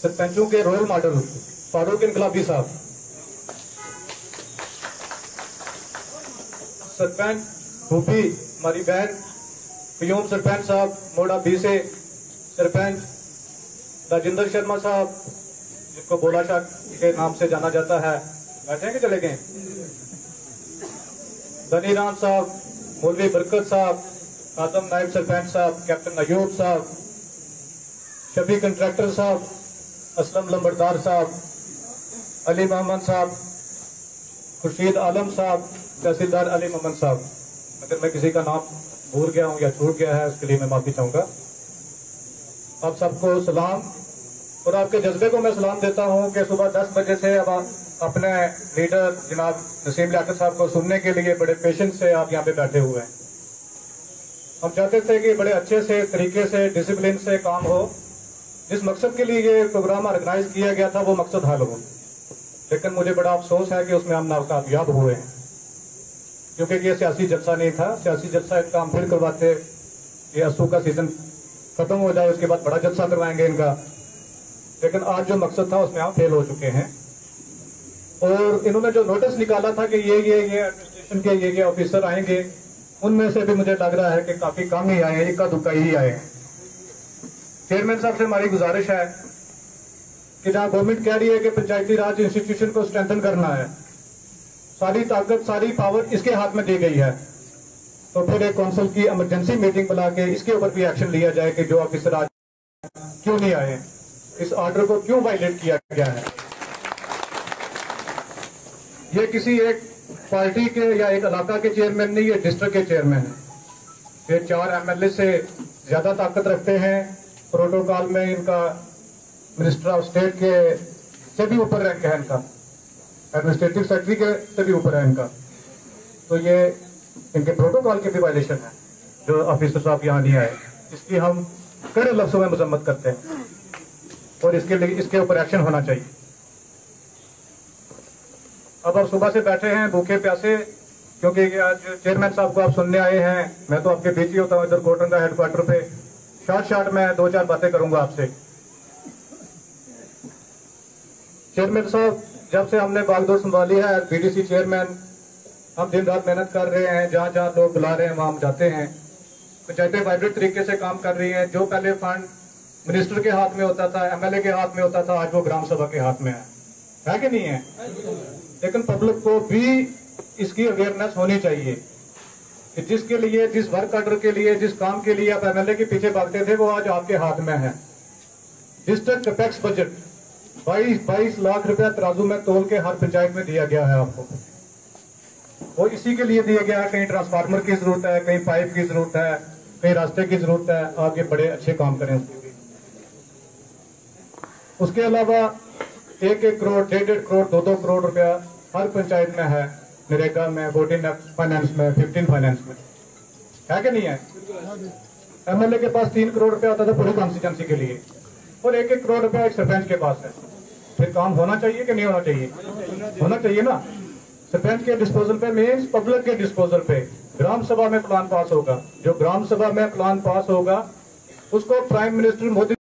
सरपंचों के role model Farooq इनकलाबी साहब, सरपंच भूपी हमारी बहन क्यूम सरपंच साहब मोड़ा बी से, सरपंच राजेंद्र शर्मा साहब जिनको बोला शाह के नाम से जाना जाता है, बैठे हैं कि चले गए, धनी राम साहब, मौलवी बरकत साहब, आदम नायब सरपंच साहब, कैप्टन अयूब साहब, शफी कंट्रैक्टर साहब, असलम लंबरदार साहब, अली मोहम्मद साहब, खुर्शीद आलम साहब, तहसीलदार अली मोहम्मद साहब। अगर मैं किसी का नाम भूल गया हूं या छूट गया है उसके लिए मैं माफी चाहूंगा। आप सबको सलाम और आपके जज्बे को मैं सलाम देता हूं कि सुबह 10 बजे से अब आप अपने लीडर जनाब नसीम लियाकत साहब को सुनने के लिए बड़े पेशेंस से आप यहाँ पे बैठे हुए हैं। हम चाहते थे कि बड़े अच्छे से तरीके से डिसिप्लिन से काम हो, जिस मकसद के लिए ये प्रोग्राम ऑर्गेनाइज किया गया था वो मकसद हल हो, लेकिन मुझे बड़ा अफसोस है कि उसमें हम नाकामयाब हुए हैं, क्योंकि ये सियासी जलसा नहीं था। सियासी जलसा एक काम फिर करवाते, ये असू का सीजन खत्म हो जाए उसके बाद बड़ा जलसा करवाएंगे इनका, लेकिन आज जो मकसद था उसमें हम फेल हो चुके हैं। और इन्होंने जो नोटिस निकाला था कि ये एडमिनिस्ट्रेशन के ये ऑफिसर आएंगे, उनमें से भी मुझे लग रहा है कि काफी कम ही आए हैं, इक्का दुक्का ही आए हैं। चेयरमैन साहब से हमारी गुजारिश है कि जहां गवर्नमेंट कह रही है कि पंचायती राज इंस्टीट्यूशन को स्ट्रेंथन करना है, सारी ताकत सारी पावर इसके हाथ में दी गई है, तो फिर एक काउंसिल की इमरजेंसी मीटिंग बुला के इसके ऊपर भी एक्शन लिया जाए कि जो ऑफिसर आज क्यों नहीं आए, इस ऑर्डर को क्यों वायलेट किया गया है। ये किसी एक पार्टी के या एक इलाका के चेयरमैन नहीं, ये डिस्ट्रिक्ट के चेयरमैन है। ये 4 MLA से ज्यादा ताकत रखते हैं, प्रोटोकॉल में इनका मिनिस्टर ऑफ स्टेट के से भी ऊपर रैंक है इनका, एडमिनिस्ट्रेटिव सेक्रेटरी के से भी ऊपर है इनका, तो ये इनके प्रोटोकॉल के भी वायलेशन है जो ऑफिसर साहब यहाँ नहीं आए। इसकी हम कड़े लफ्जों में मजम्मत करते हैं और इसके लिए इसके ऊपर एक्शन होना चाहिए। अब आप सुबह से बैठे हैं भूखे प्यासे, क्योंकि आज चेयरमैन साहब को आप सुनने आए हैं। मैं तो आपके बीच ही होता हूँ इधर कोटरंगा हेडक्वार्टर पे, शॉर्ट में 2-4 बातें करूंगा आपसे। चेयरमैन साहब, जब से हमने बागडोर संभाली है BDC चेयरमैन, हम दिन रात मेहनत कर रहे हैं, जहां जहां लोग बुला रहे हैं वहां हम जाते हैं। पंचायतें वाइब्रेंट तरीके से काम कर रही हैं। जो पहले फंड मिनिस्टर के हाथ में होता था, MLA के हाथ में होता था, आज वो ग्राम सभा के हाथ में है कि नहीं है? लेकिन पब्लिक को भी इसकी अवेयरनेस होनी चाहिए कि जिसके लिए, जिस वर्क ऑर्डर के लिए, जिस काम के लिए आप MLA के पीछे भागते थे वो आज आपके हाथ में है। डिस्ट्रिक्ट कैपेक्स बजट 22 लाख रुपया तराजू में तोल के हर पंचायत में दिया गया है आपको, वो इसी के लिए दिया गया है। कहीं ट्रांसफार्मर की जरूरत है, कहीं पाइप की जरूरत है, कहीं रास्ते की जरूरत है, आप ये बड़े अच्छे काम करें उसके लिए। उसके अलावा 1-1 करोड़, 1.5 करोड़, 2-2 करोड़ रुपया हर पंचायत में है, नरेगा में, 14 फाइनेंस में, 15 फाइनेंस में, है कि नहीं है? MLA के पास 3 करोड़ रुपया होता था पूरी कॉन्स्टिट्यूंसी के लिए, और 1-1 करोड़ रुपया एक सरपंच के पास है। फिर काम होना चाहिए कि नहीं होना चाहिए? होना चाहिए ना। सरपंच के डिस्पोजल पे मीन्स पब्लिक के डिस्पोजल पे ग्राम सभा में प्लान पास होगा। जो ग्राम सभा में प्लान पास होगा उसको प्राइम मिनिस्टर मोदी